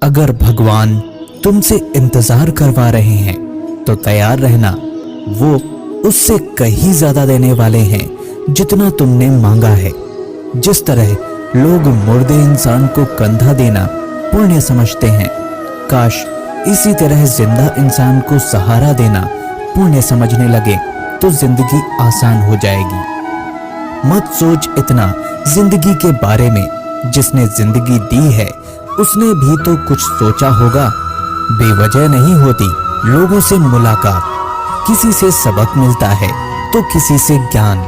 अगर भगवान तुमसे इंतजार करवा रहे हैं तो तैयार रहना, वो उससे कहीं ज्यादा देने वाले हैं जितना तुमने मांगा है। जिस तरह लोग मुर्दे इंसान को कंधा देना पुण्य समझते हैं, काश इसी तरह जिंदा इंसान को सहारा देना पुण्य समझने लगे तो जिंदगी आसान हो जाएगी। मत सोच इतना जिंदगी के बारे में, जिसने जिंदगी दी है उसने भी तो कुछ सोचा होगा। बेवजह नहीं होती लोगों से मुलाकात, किसी से सबक मिलता है तो किसी से ज्ञान।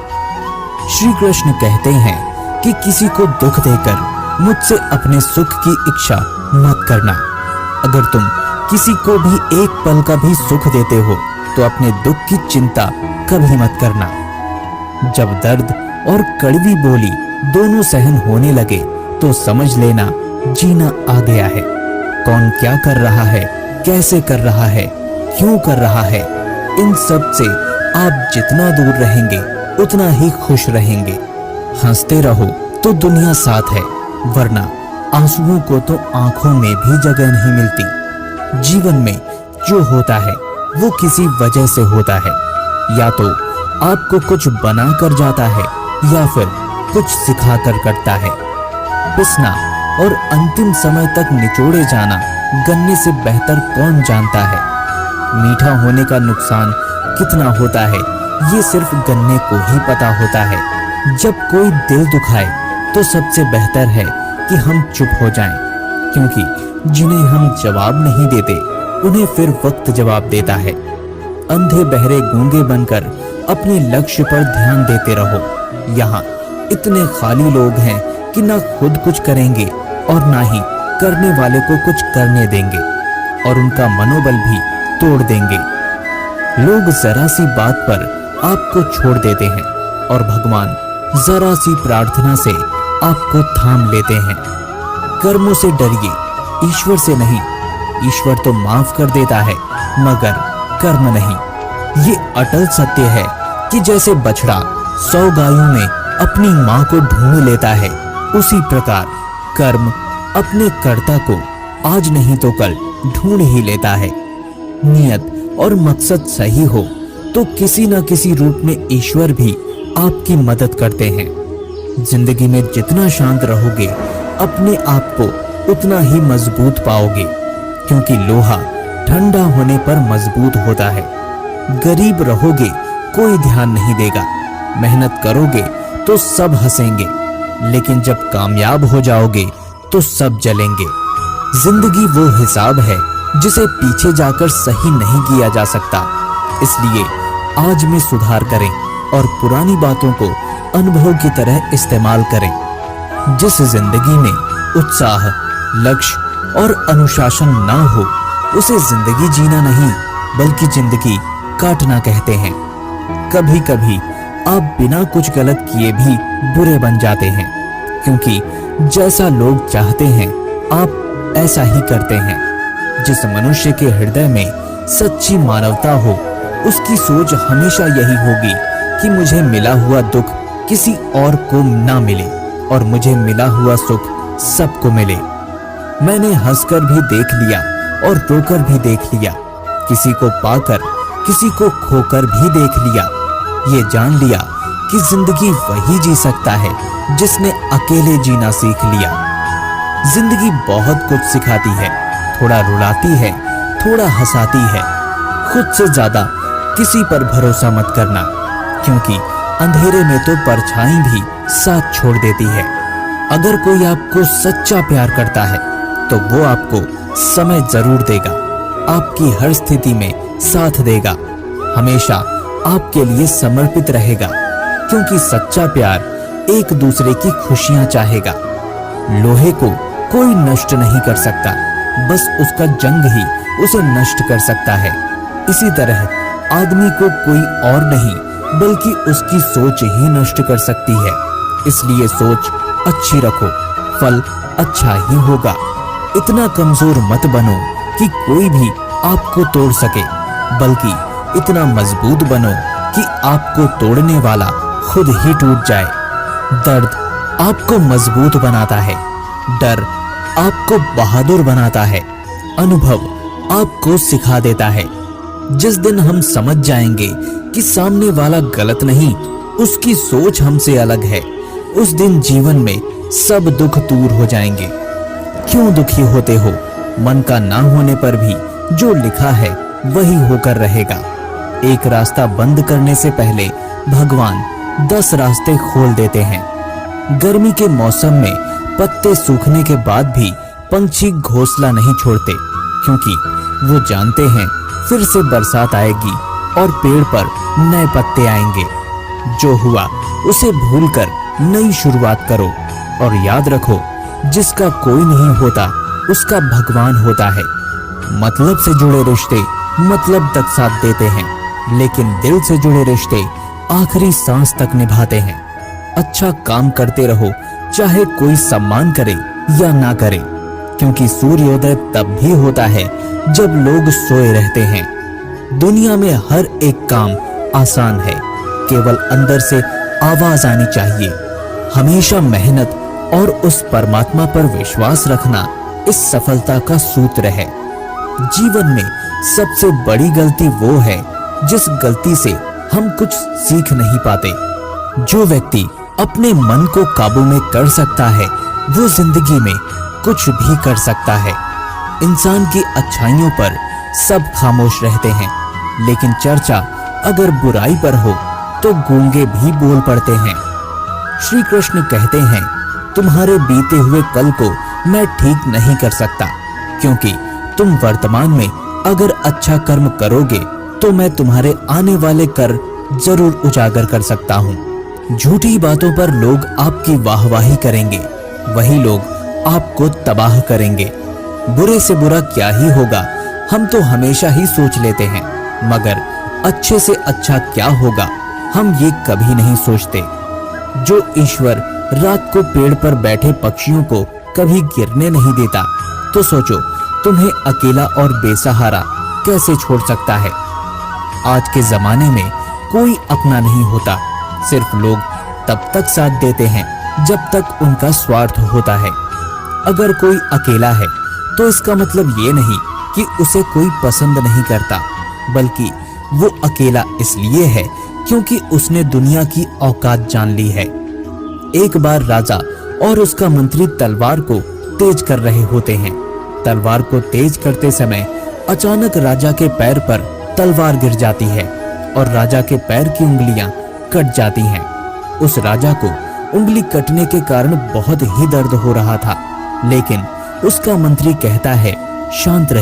श्री कृष्ण कहते हैं कि किसी को दुख देकर मुझसे अपने सुख की इच्छा मत करना। अगर तुम किसी को भी एक पल का भी सुख देते हो तो अपने दुख की चिंता कभी मत करना। जब दर्द और कड़वी बोली दोनों सहन होने लगे तो समझ लेना जीना आ गया है। कौन क्या कर रहा है, कैसे कर रहा है, क्यों कर रहा है, इन सब से आप जितना दूर रहेंगे उतना ही खुश रहेंगे। हंसते रहो तो दुनिया साथ है, वरना आंसुओं को तो आंखों में भी जगह नहीं मिलती। जीवन में जो होता है वो किसी वजह से होता है, या तो आपको कुछ बना कर जाता है या फिर कुछ सिखा कर करता है। पिसना और अंतिम समय तक निचोड़े जाना गन्ने से बेहतर कौन जानता है। मीठा होने का नुकसान कितना होता है ये सिर्फ गन्ने को ही पता होता है। जब कोई दिल दुखाए तो सबसे बेहतर है कि हम चुप हो जाएं, क्योंकि जिन्हें हम जवाब नहीं देते उन्हें फिर वक्त जवाब देता है। अंधे बहरे गूंगे बनकर अपने लक्ष्य पर ध्यान देते रहो। यहाँ इतने खाली लोग हैं कि ना खुद कुछ करेंगे और ना ही करने वाले को कुछ करने देंगे, और उनका मनोबल भी तोड़ देंगे। लोग जरा सी बात पर आपको छोड़ देते हैं और भगवान जरा सी प्रार्थना से आपको थाम लेते हैं। कर्मों से डरिए, ईश्वर से नहीं। ईश्वर तो माफ कर देता है मगर कर्म नहीं। ये अटल सत्य है कि जैसे बछड़ा 100 गायों में अपनी मां को ढूंढ लेता है, उसी प्रकार कर्म अपने कर्ता को आज नहीं तो कल ढूंढ ही लेता है। नियत और मकसद सही हो तो किसी न किसी रूप में ईश्वर भी आपकी मदद करते हैं। जिंदगी में जितना शांत रहोगे अपने आप को उतना ही मजबूत पाओगे, क्योंकि लोहा ठंडा होने पर मजबूत होता है। गरीब रहोगे कोई ध्यान नहीं देगा, मेहनत करोगे तो सब हंसेंगे, लेकिन जब कामयाब हो जाओगे तो सब जलेंगे। जिंदगी वो हिसाब है जिसे पीछे जाकर सही नहीं किया जा सकता। इसलिए आज में सुधार करें और पुरानी बातों को अनुभव की तरह इस्तेमाल करें। जिस जिंदगी में उत्साह, लक्ष्य और अनुशासन ना हो उसे जिंदगी जीना नहीं बल्कि जिंदगी काटना कहते हैं। कभी कभी आप बिना कुछ गलत किए भी बुरे बन जाते हैं, क्योंकि जैसा लोग चाहते हैं आप ऐसा ही करते हैं। जिस मनुष्य के हृदय में सच्ची मानवता हो उसकी सोच हमेशा यही होगी कि मुझे मिला हुआ दुख किसी और को ना मिले और मुझे मिला हुआ सुख सबको मिले। मैंने हंसकर भी देख लिया और रोकर भी देख लिया, किसी को पाकर किसी को खोकर भी देख लिया। ये जान लिया कि जिंदगी वही जी सकता है जिसने अकेले जीना सीख लिया। जिंदगी बहुत कुछ सिखाती है, थोड़ा रुलाती है, थोड़ा हंसाती है। खुद से ज्यादा किसी पर भरोसा मत करना, क्योंकि अंधेरे में तो परछाई भी साथ छोड़ देती है। अगर कोई आपको सच्चा प्यार करता है तो वो आपको समय जरूर देगा, आपकी हर स्थिति में साथ देगा, हमेशा आपके लिए समर्पित रहेगा, क्योंकि सच्चा प्यार एक दूसरे की खुशियां चाहेगा। लोहे को कोई नष्ट नहीं कर सकता, बस उसका जंग ही उसे नष्ट कर सकता है। इसी तरह आदमी को कोई और नहीं बल्कि उसकी सोच ही नष्ट कर सकती है। इसलिए सोच अच्छी रखो, फल अच्छा ही होगा। इतना कमजोर मत बनो कि कोई भी आपको तोड़ सके, बल्कि इतना मजबूत बनो कि आपको तोड़ने वाला खुद ही टूट जाए। दर्द आपको मजबूत बनाता है, डर आपको बहादुर बनाता है, अनुभव आपको सिखा देता है। जिस दिन हम समझ जाएंगे कि सामने वाला गलत नहीं, उसकी सोच हमसे अलग है, उस दिन जीवन में सब दुख दूर हो जाएंगे। क्यों दुखी होते हो? मन का ना होने पर भी जो लिखा है वही होकर रहेगा। एक रास्ता बंद करने से पहले भगवान 10 रास्ते खोल देते हैं। गर्मी के मौसम में पत्ते सूखने के बाद भी पंछी घोंसला नहीं छोड़ते, क्योंकि वो जानते हैं फिर से बरसात आएगी और पेड़ पर नए पत्ते आएंगे। जो हुआ उसे भूलकर नई शुरुआत करो और याद रखो, जिसका कोई नहीं होता उसका भगवान होता है। मतलब से जुड़े रिश्ते मतलब तक साथ देते हैं, लेकिन दिल से जुड़े रिश्ते आखिरी सांस तक निभाते हैं। अच्छा काम करते रहो, चाहे कोई सम्मान करे या ना करे, क्योंकि सूर्योदय तब भी होता है जब लोग सोए रहते हैं। दुनिया में हर एक काम आसान है, केवल अंदर से आवाज आनी चाहिए। हमेशा मेहनत और उस परमात्मा पर विश्वास रखना इस सफलता का सूत्र है। जीवन में सबसे बड़ी गलती वो है जिस गलती से हम कुछ सीख नहीं पाते। जो व्यक्ति अपने मन को काबू में कर सकता है वो जिंदगी में कुछ भी कर सकता है। इंसान की अच्छाइयों पर सब खामोश रहते हैं, लेकिन चर्चा अगर बुराई पर हो तो गूंगे भी बोल पड़ते हैं। श्री कृष्ण कहते हैं, तुम्हारे बीते हुए कल को मैं ठीक नहीं कर सकता, क्योंकि तुम वर्तमान में अगर अच्छा कर्म करोगे तो मैं तुम्हारे आने वाले कर जरूर उजागर कर सकता हूँ। झूठी बातों पर लोग आपकी वाहवाही करेंगे, वही लोग आपको तबाह करेंगे। बुरे से बुरा क्या ही होगा, हम तो हमेशा ही सोच लेते हैं, मगर अच्छे से अच्छा क्या होगा हम ये कभी नहीं सोचते। जो ईश्वर रात को पेड़ पर बैठे पक्षियों को कभी गिरने नहीं देता, तो सोचो तुम्हें अकेला और बेसहारा कैसे छोड़ सकता है। आज के जमाने में कोई अपना नहीं होता, सिर्फ लोग तब तक साथ देते हैं जब तक उनका स्वार्थ होता है। अगर कोई अकेला है तो इसका मतलब ये नहीं कि उसे कोई पसंद नहीं करता, बल्कि वो अकेला इसलिए है क्योंकि उसने दुनिया की औकात जान ली है। एक बार राजा और उसका मंत्री तलवार को तेज कर रहे होते हैं। तलवार को तेज करते समय अचानक राजा के पैर पर तलवार गिर जाती है और राजा के पैर की उंगलियां कट जाती हैं। उस राजा को उंगली कटने के कारण बहुत ही दर्द हो रहा था, लेकिन उसका मंत्री कहता है, शांत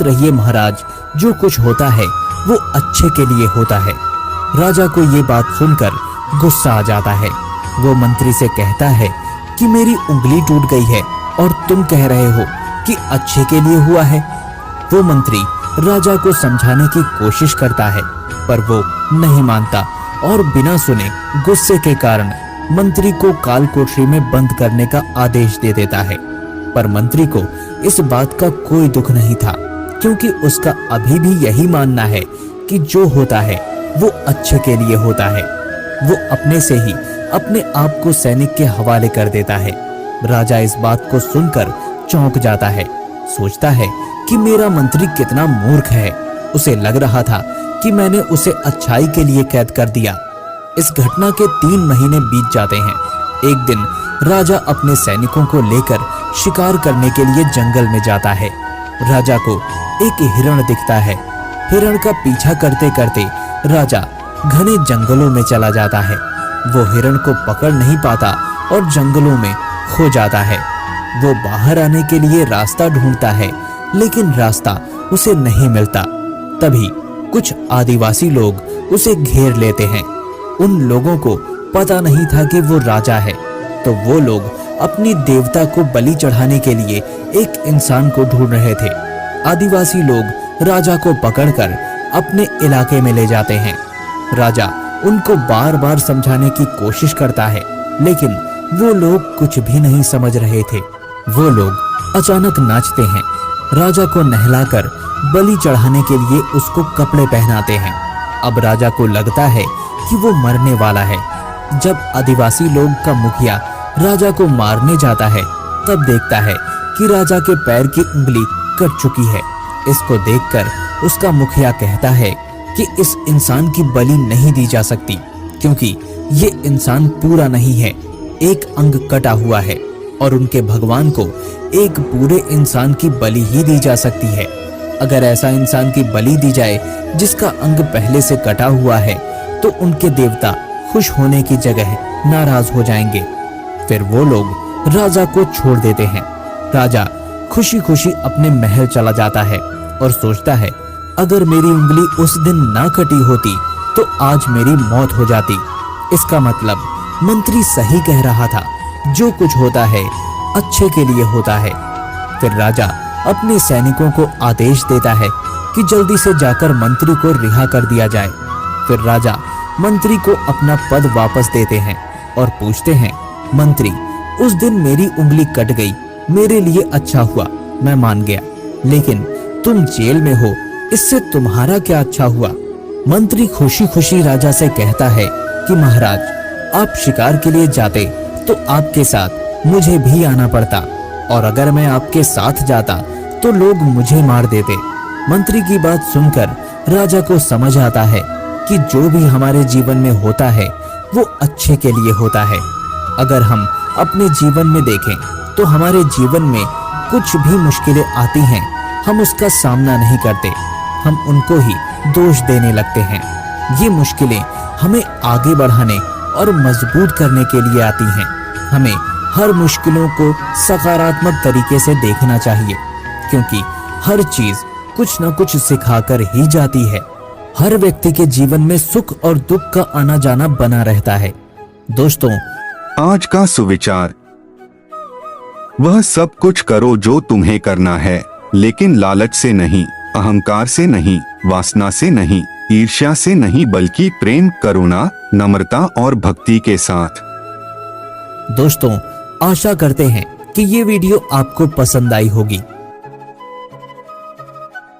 रहिए महाराज, जो कुछ होता है वो अच्छे के लिए होता है। राजा को ये बात सुनकर गुस्सा आ जाता है। वो मंत्री से कहता है कि मेरी उंगली टूट गई है और तुम कह रहे हो कि अच्छे के लिए हुआ है। वो मंत्री राजा को समझाने की कोशिश करता है, पर वो नहीं मानता और बिना सुने गुस्से के कारण मंत्री को काल कोठरी में बंद करने का आदेश दे देता है। पर मंत्री को इस बात का कोई दुख नहीं था, क्योंकि उसका अभी भी यही मानना है कि जो होता है वो अच्छे के लिए होता है। वो अपने से ही अपने आप को सैनिक के हवाले कर देता है। राजा इस बात को सुनकर चौंक जाता है, सोचता है कि मेरा मंत्री कितना मूर्ख है। उसे लग रहा था कि मैंने उसे अच्छाई के लिए कैद कर दिया। इस घटना के 3 महीने बीत जाते हैं। एक दिन राजा अपने सैनिकों को लेकर शिकार करने के लिए जंगल में जाता है। राजा को एक हिरण दिखता है। हिरण का पीछा करते करते राजा घने जंगलों में चला जाता है। वो हिरण को पकड़ नहीं पाता और जंगलों में खो जाता है। वो बाहर आने के लिए रास्ता ढूंढता है, लेकिन रास्ता उसे नहीं मिलता। तभी कुछ आदिवासी लोग उसे घेर लेते हैं। उन लोगों को पता नहीं था कि वो राजा है, तो वो लोग अपनी देवता को बलि चढ़ाने के लिए एक इंसान को ढूंढ रहे थे। आदिवासी लोग राजा को पकड़कर अपने इलाके में ले जाते हैं। राजा उनको बार बार समझाने की कोशिश करता है, लेकिन वो लोग कुछ भी नहीं समझ रहे थे। वो लोग अचानक नाचते हैं। राजा को नहलाकर बलि चढ़ाने के लिए उसको कपड़े पहनाते हैं। अब राजा को लगता है कि वो मरने वाला है। जब आदिवासी लोग का मुखिया राजा को मारने जाता है, तब देखता है कि राजा के पैर की उंगली कट चुकी है। इसको देखकर उसका मुखिया कहता है कि इस इंसान की बलि नहीं दी जा सकती, क्योंकि ये इंसान पूरा नहीं है, एक अंग कटा हुआ है और उनके भगवान को एक पूरे इंसान की बलि ही दी जा सकती है। अगर ऐसा इंसान की बलि दी जाए जिसका अंग पहले से कटा हुआ है, तो उनके देवता खुश होने की जगह नाराज हो जाएंगे। फिर वो लोग राजा को छोड़ देते हैं। राजा खुशी खुशी अपने महल चला जाता है और सोचता है, अगर मेरी उंगली उस दिन ना कटी होती तो आज मेरी मौत हो जाती। इसका मतलब मंत्री सही कह रहा था, जो कुछ होता है अच्छे के लिए होता है। फिर राजा अपने सैनिकों को आदेश देता है कि जल्दी से जाकर मंत्री को रिहा कर दिया जाए। फिर राजा मंत्री को अपना पद वापस देते हैं और पूछते हैं, मंत्री, उस दिन मेरी उंगली कट गई, मेरे लिए अच्छा हुआ, मैं मान गया, लेकिन तुम जेल में हो, इससे तुम्हारा क्या अच्छा हुआ? मंत्री खुशी खुशी राजा से कहता है कि महाराज, आप शिकार के लिए जाते तो आपके साथ मुझे भी आना पड़ता, और अगर मैं आपके साथ जाता तो लोग मुझे मार देते। मंत्री की बात सुनकर राजा को समझ आता है कि जो भी हमारे जीवन में होता है वो अच्छे के लिए होता है। अगर हम अपने जीवन में देखें तो हमारे जीवन में कुछ भी मुश्किलें आती हैं, हम उसका सामना नहीं करते, हम उनको ही दोष देने लगते हैं। ये मुश्किलें हमें आगे बढ़ाने और मजबूत करने के लिए आती हैं। हमें हर मुश्किलों को सकारात्मक तरीके से देखना चाहिए, क्योंकि हर चीज कुछ न कुछ सिखाकर ही जाती है। हर व्यक्ति के जीवन में सुख और दुख का आना जाना बना रहता है। दोस्तों, आज का सुविचार, वह सब कुछ करो जो तुम्हें करना है, लेकिन लालच से नहीं, अहंकार से नहीं, वासना से नहीं, ईर्ष्या से नहीं, बल्कि प्रेम, करुणा, नम्रता और भक्ति के साथ। दोस्तों, आशा करते हैं कि ये वीडियो आपको पसंद आई होगी।